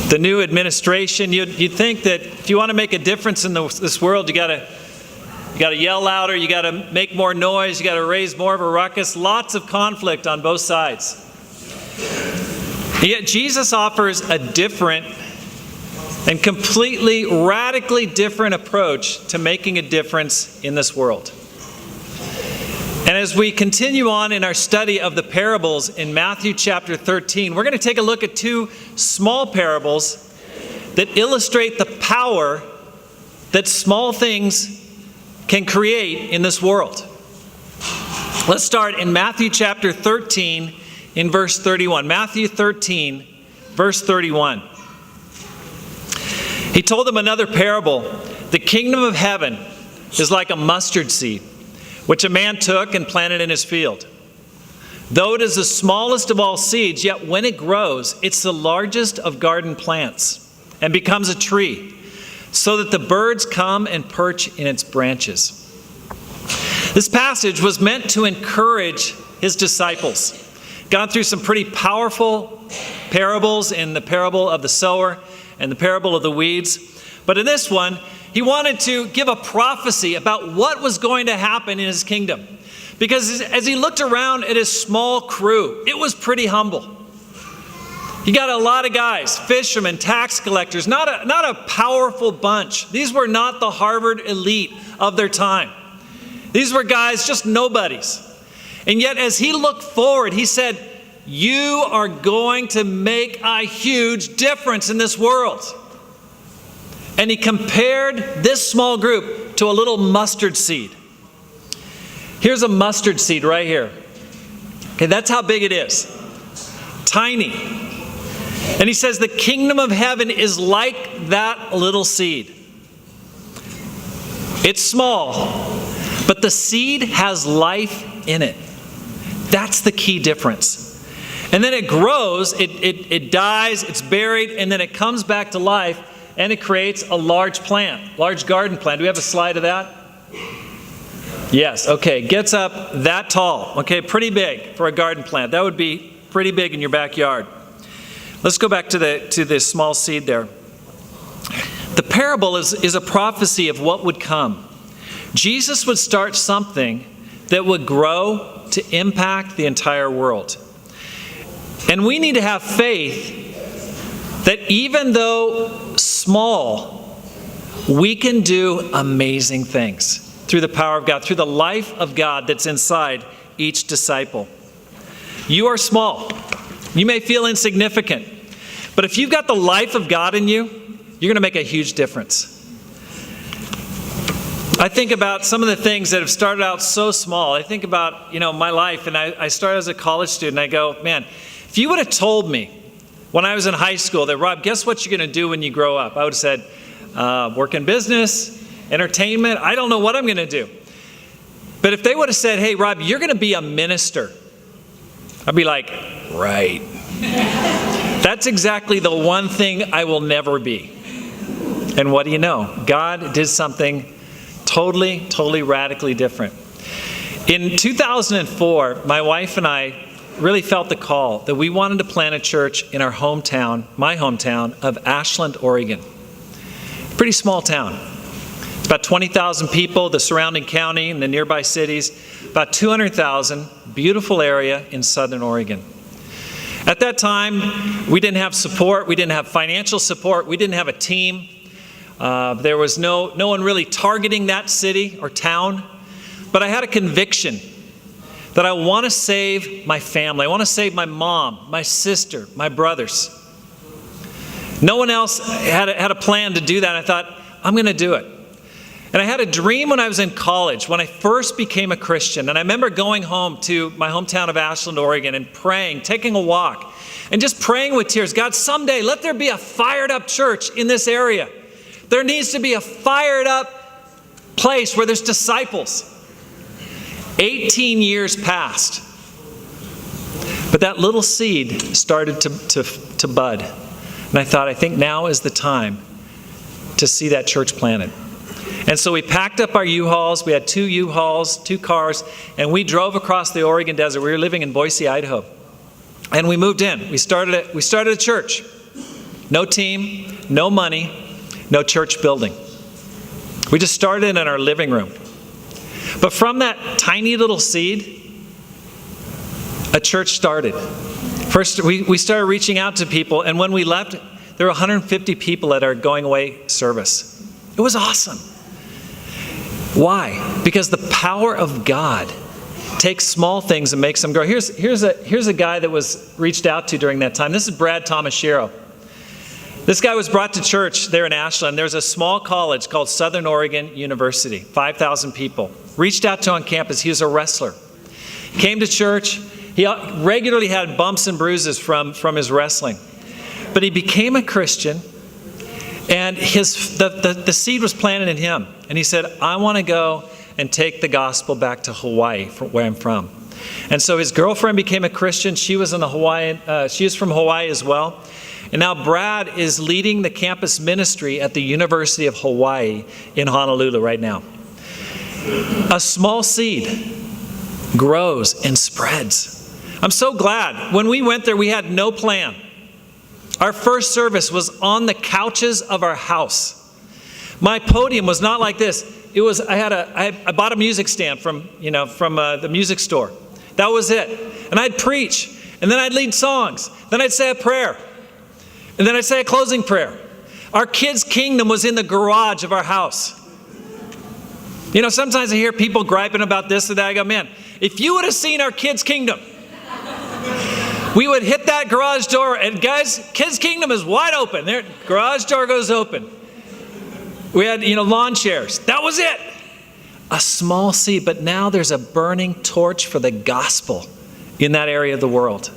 the new administration, you'd think that if you want to make a difference in this world, you got to yell louder, you got to make more noise, you got to raise more of a ruckus. Lots of conflict on both sides. And yet Jesus offers a different and completely, radically different approach to making a difference in this world. And as we continue on in our study of the parables in Matthew chapter 13, we're going to take a look at two small parables that illustrate the power that small things can create in this world. Let's start in Matthew chapter 13 in verse 31. Matthew 13, verse 31. He told them another parable. The kingdom of heaven is like a mustard seed, which a man took and planted in his field. Though it is the smallest of all seeds, yet when it grows, it's the largest of garden plants and becomes a tree, so that the birds come and perch in its branches. This passage was meant to encourage his disciples. Gone through some pretty powerful parables in the parable of the sower and the parable of the weeds. But in this one, he wanted to give a prophecy about what was going to happen in his kingdom. Because as he looked around at his small crew, it was pretty humble. He got a lot of guys, fishermen, tax collectors, not a powerful bunch. These were not the Harvard elite of their time. These were guys, just nobodies. And yet as he looked forward, he said, "You are going to make a huge difference in this world." And he compared this small group to a little mustard seed. Here's a mustard seed right here. Okay, that's how big it is. Tiny. And he says the kingdom of heaven is like that little seed. It's small, but the seed has life in it. That's the key difference. And then it grows, it dies, it's buried, and then it comes back to life, and it creates a large plant, large garden plant. Do we have a slide of that? Yes, okay, gets up that tall. Okay, pretty big for a garden plant. That would be pretty big in your backyard. Let's go back to the small seed there. The parable is a prophecy of what would come. Jesus would start something that would grow to impact the entire world. And we need to have faith that even though small, we can do amazing things through the power of God, through the life of God that's inside each disciple. You are small. You may feel insignificant. But if you've got the life of God in you, you're going to make a huge difference. I think about some of the things that have started out so small. I think about, my life, and I started as a college student. I go, man, if you would have told me when I was in high school that, Rob, guess what you're going to do when you grow up? I would have said, work in business, entertainment. I don't know what I'm going to do. But if they would have said, hey, Rob, you're going to be a minister, I'd be like, right. That's exactly the one thing I will never be. And what do you know? God did something totally radically different. In 2004, my wife and I really felt the call that we wanted to plant a church in our hometown, my hometown of Ashland, Oregon. Pretty small town. It's about 20,000 people, the surrounding county and the nearby cities, about 200,000, beautiful area in southern Oregon. At that time, we didn't have support, we didn't have financial support, we didn't have a team. There was no one really targeting that city or town. But I had a conviction that I want to save my family. I want to save my mom, my sister, my brothers. No one else had a plan to do that. I thought, I'm going to do it. And I had a dream when I was in college, when I first became a Christian. And I remember going home to my hometown of Ashland, Oregon, and praying, taking a walk, and just praying with tears. God, someday let there be a fired up church in this area. There needs to be a fired up place where there's disciples. 18 years passed. But that little seed started to bud. And I thought, I think now is the time to see that church planted. And so we packed up our U-Hauls. We had 2 U-Hauls, 2 cars, and we drove across the Oregon desert. We were living in Boise, Idaho. And we moved in. We started a church. No team, no money, no church building. We just started in our living room. But from that tiny little seed, a church started. First, we started reaching out to people, and when we left, there were 150 people at our going away service. It was awesome. Why? Because the power of God takes small things and makes them grow. Here's a guy that was reached out to during that time. This is Brad Tomashiro. This guy was brought to church there in Ashland. There's a small college called Southern Oregon University, 5,000 people. Reached out to on campus. He was a wrestler. Came to church. He regularly had bumps and bruises from his wrestling. But he became a Christian, and the seed was planted in him. And he said, I want to go and take the gospel back to Hawaii, where I'm from. And so his girlfriend became a Christian. She was she is from Hawaii as well. And now Brad is leading the campus ministry at the University of Hawaii in Honolulu right now. A small seed grows and spreads. I'm so glad. When we went there, we had no plan. Our first service was on the couches of our house. My podium was not like this. It was I bought a music stand from the music store. That was it. And I'd preach, and then I'd lead songs. Then I'd say a prayer, and then I'd say a closing prayer. Our kids' kingdom was in the garage of our house. Sometimes I hear people griping about this or that. I go, man, if you would have seen our kids' kingdom, we would hit that garage door, and guys, kids' kingdom is wide open. Their garage door goes open. We had, lawn chairs. That was it. A small seed, but now there's a burning torch for the gospel in that area of the world.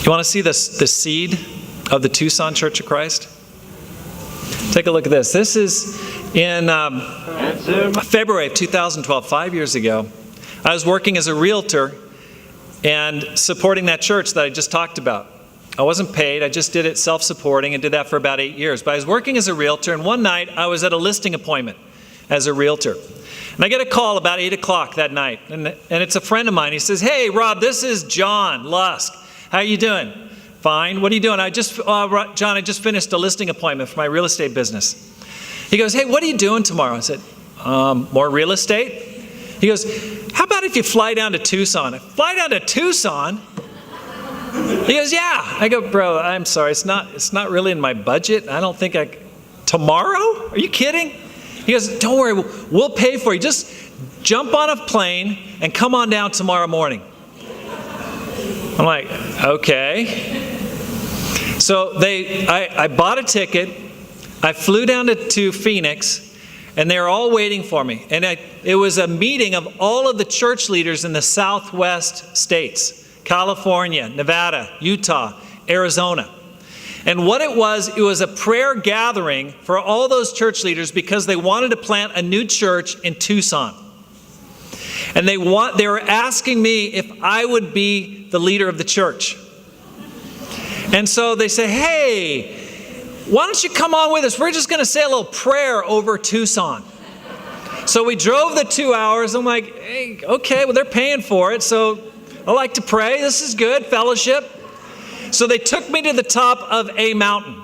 You want to see the seed of the Tucson Church of Christ? Take a look at this. This is in February of 2012, 5 years ago. I was working as a realtor and supporting that church that I just talked about. I wasn't paid. I just did it self-supporting and did that for about 8 years. But I was working as a realtor, and one night I was at a listing appointment as a realtor. And I get a call about 8 o'clock that night, and it's a friend of mine. He says, hey, Rob, this is John Lusk. How you doing? Fine. What are you doing? John, I just finished a listing appointment for my real estate business. He goes, hey, what are you doing tomorrow? I said, more real estate? He goes, how about if you fly down to Tucson? Fly down to Tucson? He goes, yeah. I go, bro, I'm sorry. It's not really in my budget. I don't think tomorrow? Are you kidding? He goes, don't worry. We'll pay for you. Just jump on a plane and come on down tomorrow morning. I'm like, okay. So I bought a ticket. I flew down to Phoenix, and they were all waiting for me. And it was a meeting of all of the church leaders in the Southwest states. California, Nevada, Utah, Arizona. And what it was a prayer gathering for all those church leaders because they wanted to plant a new church in Tucson. And they were asking me if I would be the leader of the church. And so they say, hey, why don't you come on with us? We're just going to say a little prayer over Tucson. So we drove the 2 hours. I'm like, hey, okay, well, they're paying for it, so I like to pray. This is good, fellowship. So they took me to the top of a mountain.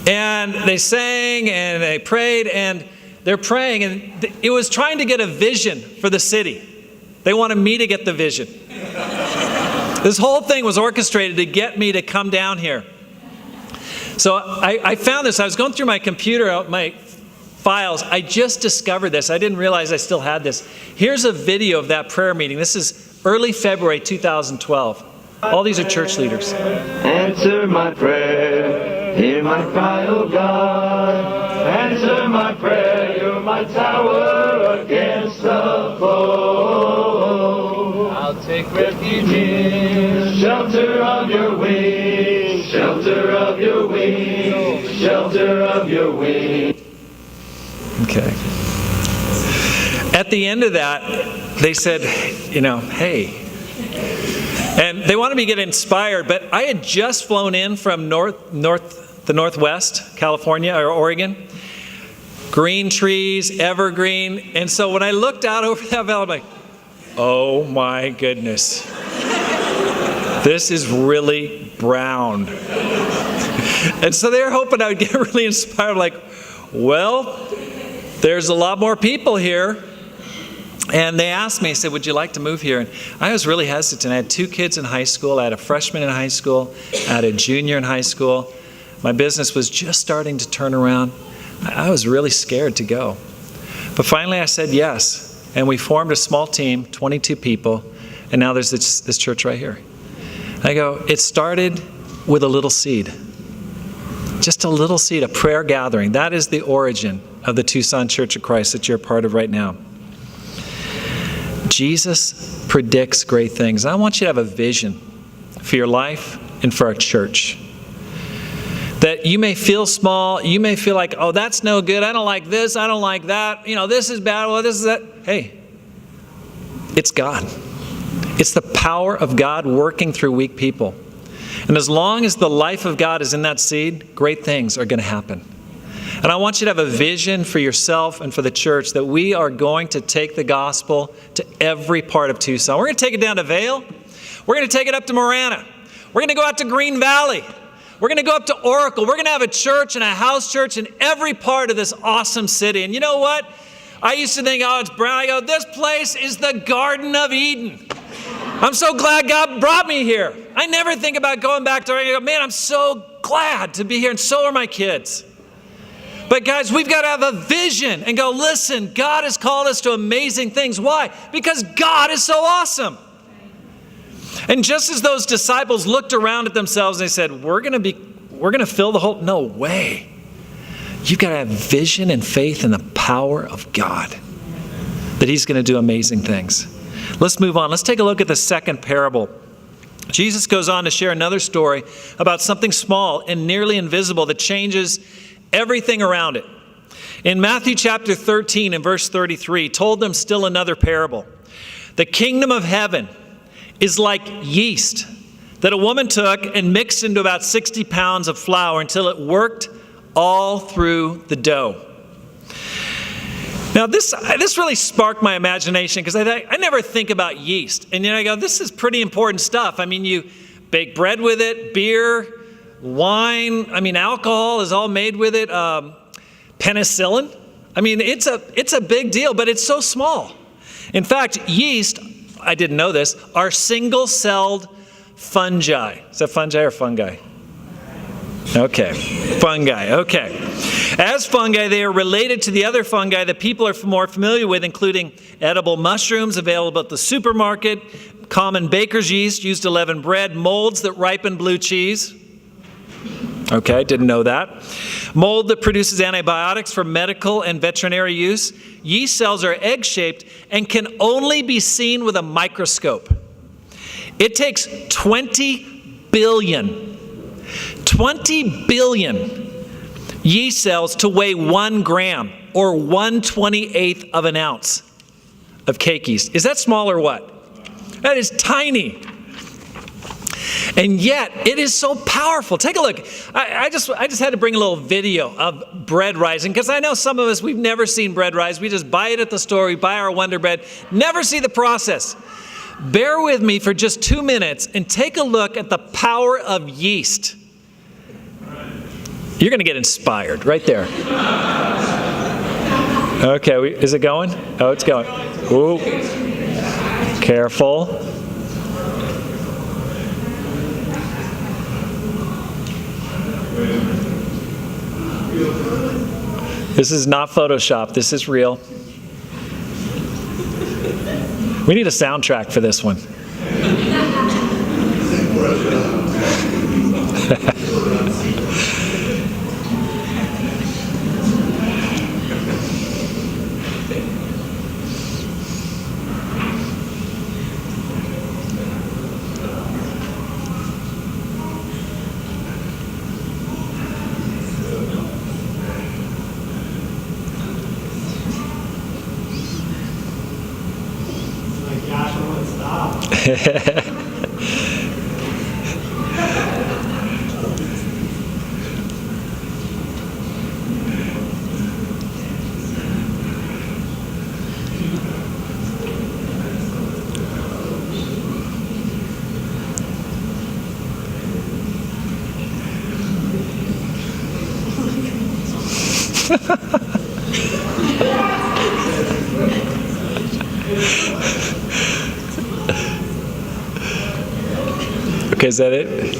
And they sang and they prayed, and they're praying, and it was trying to get a vision for the city. They wanted me to get the vision. This whole thing was orchestrated to get me to come down here. So I found this. I was going through my computer, my files. I just discovered this. I didn't realize I still had this. Here's a video of that prayer meeting. This is early February 2012. All these are church leaders. Answer my prayer, hear my cry, O God. Answer my prayer, you're my tower against the foe. I'll take refuge in shelter of your wings, shelter of your wings, shelter of your wings. Okay. At the end of that, they said, hey. And they wanted me to get inspired, but I had just flown in from the Northwest, California or Oregon. Green trees, evergreen. And so when I looked out over that valley, I'm like, oh my goodness. This is really brown. And so they're hoping I would get really inspired, like, well, there's a lot more people here. And they asked me, I said, would you like to move here? And I was really hesitant. I had 2 kids in high school. I had a freshman in high school. I had a junior in high school. My business was just starting to turn around. I was really scared to go. But finally I said yes. And we formed a small team, 22 people. And now there's this church right here. I go, it started with a little seed. Just a little seed, a prayer gathering. That is the origin of the Tucson Church of Christ that you're a part of right now. Jesus predicts great things. I want you to have a vision for your life and for our church. That you may feel small, you may feel like, oh, that's no good, I don't like this, I don't like that, this is bad, well, this is that. Hey, it's God. It's the power of God working through weak people. And as long as the life of God is in that seed, great things are going to happen. And I want you to have a vision for yourself and for the church that we are going to take the gospel to every part of Tucson. We're going to take it down to Vail. We're going to take it up to Marana. We're going to go out to Green Valley. We're going to go up to Oracle. We're going to have a church and a house church in every part of this awesome city. And you know what? I used to think, oh, it's brown. I go, this place is the Garden of Eden. I'm so glad God brought me here. I never think about going back to Oregon. I go, man, I'm so glad to be here, and so are my kids. But guys, we've got to have a vision and go, listen, God has called us to amazing things. Why? Because God is so awesome. And just as those disciples looked around at themselves and they said, we're going to fill the whole, no way. You've got to have vision and faith in the power of God, that He's going to do amazing things. Let's move on. Let's take a look at the second parable. Jesus goes on to share another story about something small and nearly invisible that changes everything around it. In Matthew chapter 13 and verse 33, told them still another parable. The kingdom of heaven is like yeast that a woman took and mixed into about 60 pounds of flour until it worked all through the dough. Now, this really sparked my imagination because I never think about yeast. And I go, this is pretty important stuff. I mean, you bake bread with it, beer, wine. I mean, alcohol is all made with it. Penicillin. I mean, it's a big deal, but it's so small. In fact, yeast, I didn't know this, are single-celled fungi. Is that fungi or fungi? Okay, fungi, okay. As fungi, they are related to the other fungi that people are more familiar with, including edible mushrooms available at the supermarket, common baker's yeast used to leaven bread, molds that ripen blue cheese. Okay, didn't know that. Mold that produces antibiotics for medical and veterinary use. Yeast cells are egg-shaped and can only be seen with a microscope. It takes 20 billion yeast cells to weigh 1 gram or 1/28th of an ounce of cake yeast. Is that small or what? That is tiny. And yet, it is so powerful. Take a look. I just had to bring a little video of bread rising because I know some of us, we've never seen bread rise. We just buy it at the store. We buy our Wonder Bread. Never see the process. Bear with me for just 2 minutes and take a look at the power of yeast. You're going to get inspired right there. Okay, is it going? Oh, it's going. Ooh. Careful. This is not Photoshop. This is real. We need a soundtrack for this one. Okay, is that it?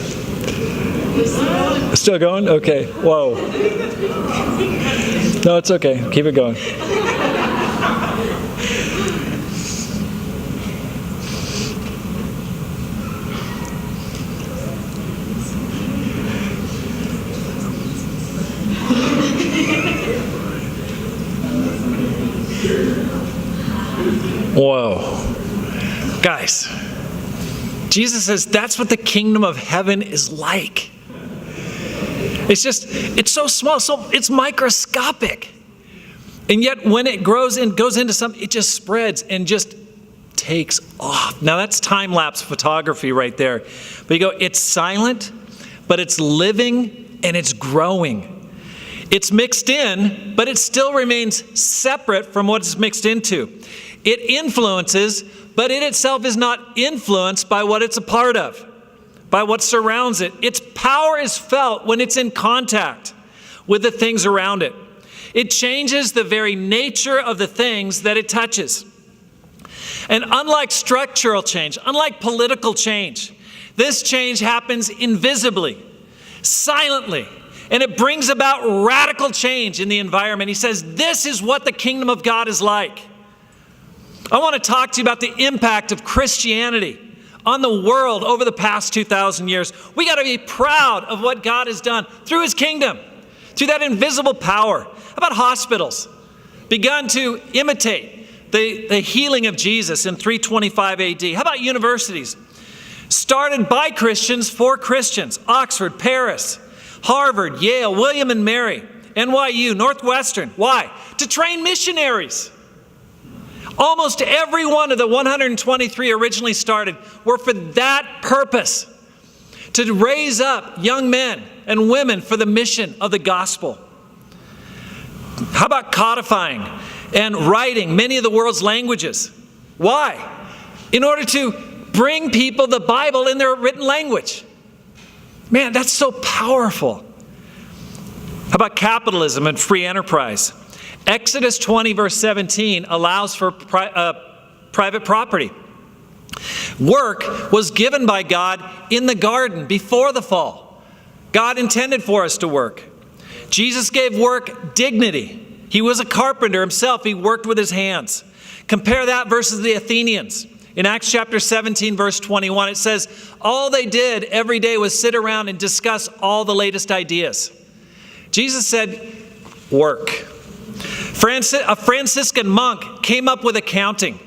Still going? Okay. Whoa. No, it's okay. Keep it going. Whoa. Guys, Jesus says that's what the kingdom of heaven is like. It's so small, so it's microscopic. And yet when it grows and goes into something, it just spreads and just takes off. Now that's time-lapse photography right there. But you go, it's silent, but it's living and it's growing. It's mixed in, but it still remains separate from what it's mixed into. It influences, but it itself is not influenced by what it's a part of, by what surrounds it. Its power is felt when it's in contact with the things around it. It changes the very nature of the things that it touches. And unlike structural change, unlike political change, this change happens invisibly, silently, and it brings about radical change in the environment. He says, this is what the kingdom of God is like. I want to talk to you about the impact of Christianity on the world over the past 2,000 years. We got to be proud of what God has done through his kingdom, through that invisible power. How about hospitals? Begun to imitate the healing of Jesus in 325 AD. How about universities? Started by Christians for Christians. Oxford, Paris, Harvard, Yale, William and Mary, NYU, Northwestern. Why? To train missionaries. Almost every one of the 123 originally started were for that purpose, to raise up young men and women for the mission of the gospel. How about codifying and writing many of the world's languages? Why? In order to bring people the Bible in their written language. Man, that's so powerful. How about capitalism and free enterprise? Exodus 20 verse 17 allows for private property. Work was given by God in the garden before the fall. God intended for us to work. Jesus gave work dignity. He was a carpenter himself. He worked with his hands. Compare that versus the Athenians. In Acts chapter 17 verse 21, it says, all they did every day was sit around and discuss all the latest ideas. Jesus said, work. A Franciscan monk came up with accounting.